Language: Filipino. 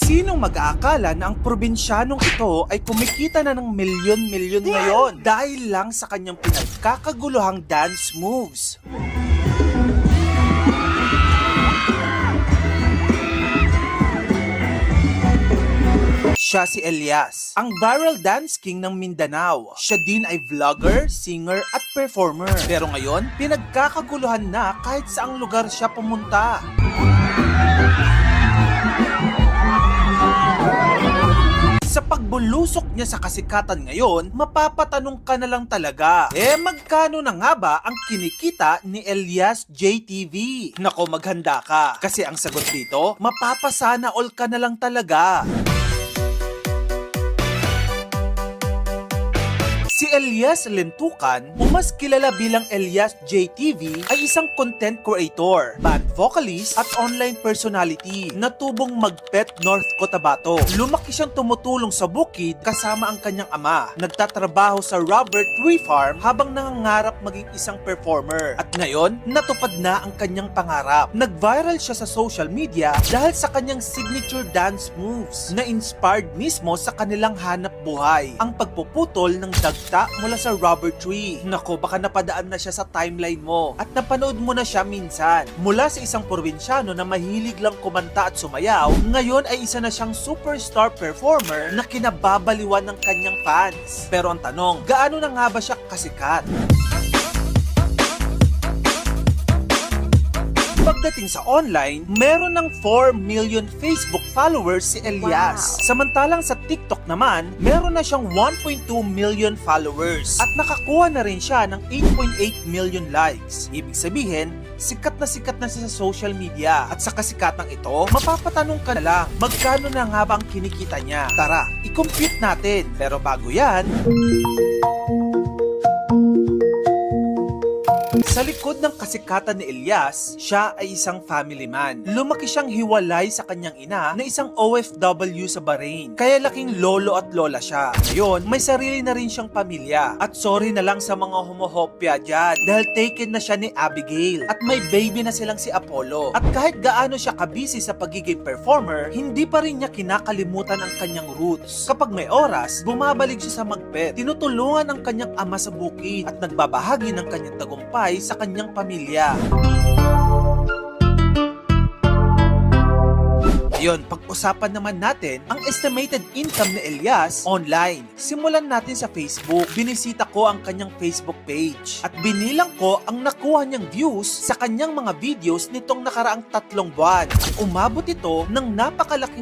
Sinong mag-aakala na ang probinsyanong ito ay kumikita na ng milyon-milyon ngayon dahil lang sa kanyang pinagkakaguluhang dance moves? Siya si Elias, ang viral dance king ng Mindanao. Siya din ay vlogger, singer at performer. Pero ngayon, pinagkakaguluhan na kahit saang lugar siya pumunta. Sa pagbulusok niya sa kasikatan ngayon, mapapatanong ka na lang talaga, magkano na nga ba ang kinikita ni Elias JTV? Nako, maghanda ka. Kasi ang sagot dito, mapapasana all ka na lang talaga. Si Elias Lentukan, o mas kilala bilang Elias JTV, ay isang content creator, band vocalist at online personality na tubong Magpet, North Cotabato. Lumaki siyang tumutulong sa bukid kasama ang kanyang ama. Nagtatrabaho sa rubber tree farm habang nangangarap maging isang performer. At ngayon, natupad na ang kanyang pangarap. Nag-viral siya sa social media dahil sa kanyang signature dance moves na inspired mismo sa kanilang hanap buhay, ang pagpuputol ng dagta mula sa rubber tree. Nako, baka napadaan na siya sa timeline mo at napanood mo na siya minsan. Mula sa isang probinsyano na mahilig lang kumanta at sumayaw, ngayon ay isa na siyang superstar performer na kinababaliwan ng kanyang fans. Pero ang tanong, gaano na nga ba siya kasikat? Pagdating sa online, meron ng 4 million Facebook followers si Elias. Wow. Samantalang sa TikTok naman, meron na siyang 1.2 million followers. At nakakuha na rin siya ng 8.8 million likes. Ibig sabihin, sikat na siya sa social media. At sa kasikatang ito, mapapatanong ka na lang, magkano na nga ba ang kinikita niya? Tara, i-compute natin. Pero bago yan, sa likod ng kasikatan ni Elias, siya ay isang family man. Lumaki siyang hiwalay sa kanyang ina na isang OFW sa Bahrain. Kaya laking lolo at lola siya. Ngayon, may sarili na rin siyang pamilya. At sorry na lang sa mga homohopya dyan dahil taken na siya ni Abigail. At may baby na silang si Apollo. At kahit gaano siya kabisi sa pagiging performer, hindi pa rin niya kinakalimutan ang kanyang roots. Kapag may oras, bumabalik siya sa Magpet. Tinutulungan ang kanyang ama sa bukid at nagbabahagi ng kanyang tagumpay sa kanyang pamilya. Ngayon, pag-usapan naman natin ang estimated income ni Elias online. Simulan natin sa Facebook. Binisita ko ang kanyang Facebook page at binilang ko ang nakuha niyang views sa kanyang mga videos nitong nakaraang 3 buwan. At umabot ito ng napakalaking